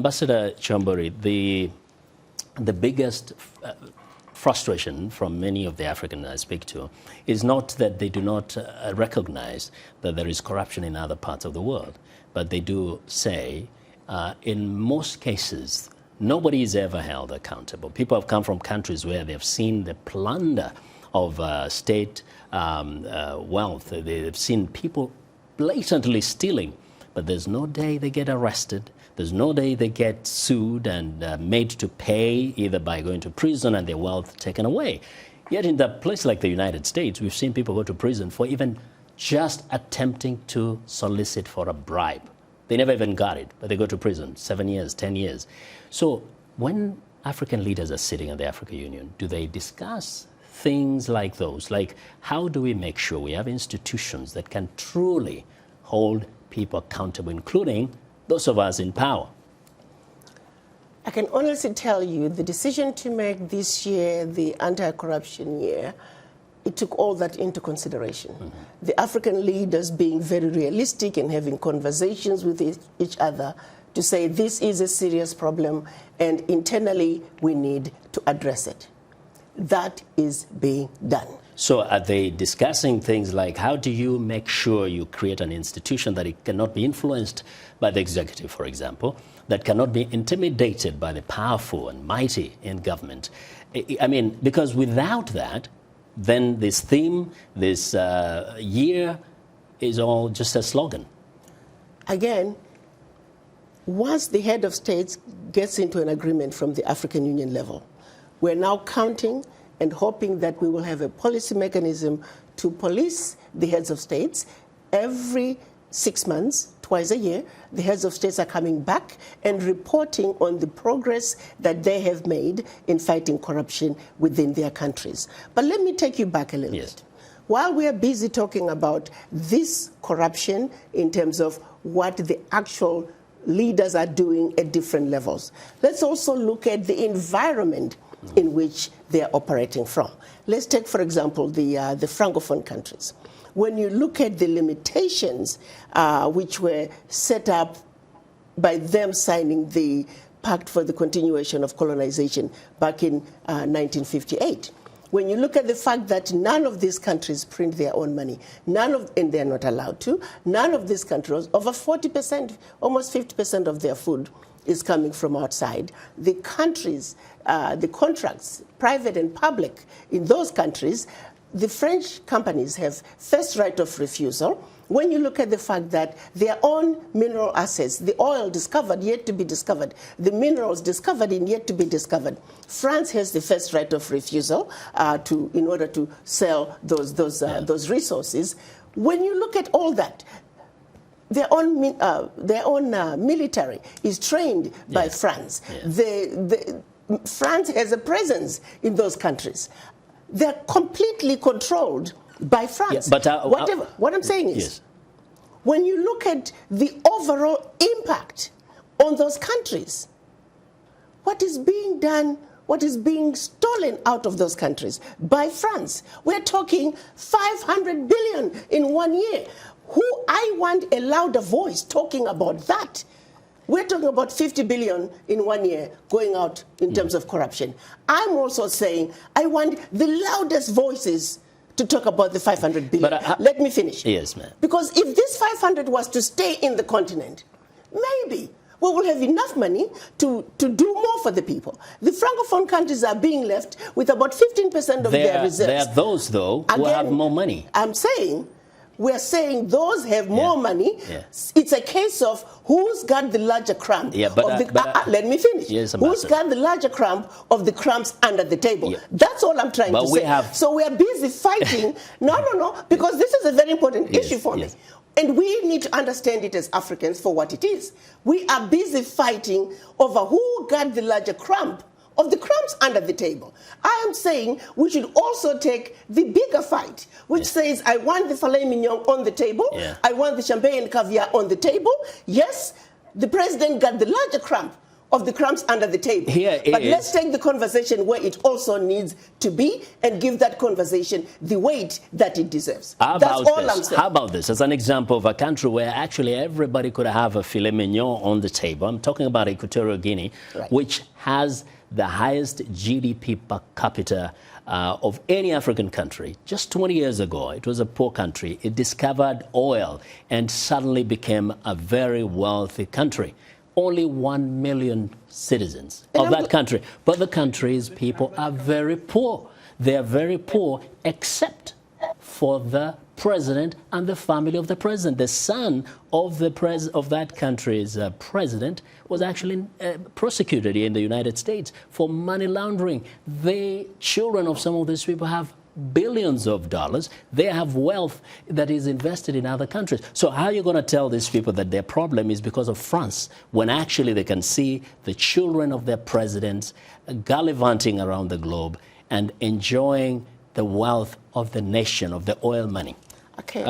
Ambassador Chihombori, the biggest frustration from many of the Africans I speak to is not that they do not recognize that there is corruption in other parts of the world, but they do say in most cases nobody is ever held accountable. People have come from countries where they have seen the plunder of state wealth. They've seen people blatantly stealing, but there's no day they get arrested. There's no day they get sued and made to pay, either by going to prison and their wealth taken away. Yet in a place like the United States, we've seen people go to prison for even just attempting to solicit for a bribe. They never even got it, but they go to prison, 7 years, 10 years. So when African leaders are sitting in the African Union, do they discuss things like those? Like, how do we make sure we have institutions that can truly hold people accountable, including those of us in power? I can honestly tell you the decision to make this year the anti-corruption year, it took all that into consideration. Mm-hmm. The African leaders being very realistic and having conversations with each other to say this is a serious problem and internally we need to address it. That is being done. So are they discussing things like, how do you make sure you create an institution that it cannot be influenced by the executive, for example, that cannot be intimidated by the powerful and mighty in government? I mean, because without that, then this theme, this year is all just a slogan. Again, once the head of states gets into an agreement from the African Union level, we're now counting and hoping that we will have a policy mechanism to police the heads of states. Every 6 months, twice a year, the heads of states are coming back and reporting on the progress that they have made in fighting corruption within their countries. But let me take you back a little bit. While we are busy talking about this corruption in terms of what the actual leaders are doing at different levels, let's also look at the environment in which they are operating from. Let's take, for example, the Francophone countries. When you look at the limitations which were set up by them signing the Pact for the Continuation of Colonization back in 1958, when you look at the fact that none of these countries print their own money, and they're not allowed to, none of these countries, over 40%, almost 50% of their food is coming from outside. The countries, the contracts, private and public, in those countries, the French companies have first right of refusal. When you look at the fact that their own mineral assets, the oil discovered, yet to be discovered, the minerals discovered and yet to be discovered, France has the first right of refusal in order to sell those resources. When you look at all that, their own military is trained by France. France has a presence in those countries. They're completely controlled by France. Yeah, but what I'm saying is, when you look at the overall impact on those countries, what is being done, what is being stolen out of those countries by France? We're talking 500 billion in 1 year. I want a louder voice talking about that. We're talking about 50 billion in 1 year going out in terms of corruption. I'm also saying I want the loudest voices to talk about the 500 billion. But let me finish. Yes, ma'am. Because if this 500 was to stay in the continent, maybe we will have enough money to do more for the people. The Francophone countries are being left with about 15% of their reserves. There are those, though, who have more money. I'm saying, we're saying those have more money. Yeah. It's a case of who's got the larger crumb. Yeah, let me finish. Yes, who's got the larger crumb of the crumbs under the table? Yeah. That's all I'm trying to say. So we are busy fighting. No, because this is a very important issue for me. And we need to understand it as Africans for what it is. We are busy fighting over who got the larger crumb of the crumbs under the table. I am saying we should also take the bigger fight, which says I want the filet mignon on the table, I want the champagne and caviar on the table. Yes, the president got the larger crumb of the crumbs under the table. But let's take the conversation where it also needs to be and give that conversation the weight that it deserves. That's all I'm saying. How about this as an example of a country where actually everybody could have a filet mignon on the table? I'm talking about Equatorial Guinea, which has the highest GDP per capita of any African country. Just 20 years ago, it was a poor country. It discovered oil and suddenly became a very wealthy country. Only 1 million citizens of that country. But the country's people are very poor. They are very poor except for the president and the family of the president. The son of that country's president was actually prosecuted in the United States for money laundering. The children of some of these people have billions of dollars. They have wealth that is invested in other countries. So how are you going to tell these people that their problem is because of France when actually they can see the children of their presidents gallivanting around the globe and enjoying the wealth of the nation, of the oil money? Okay.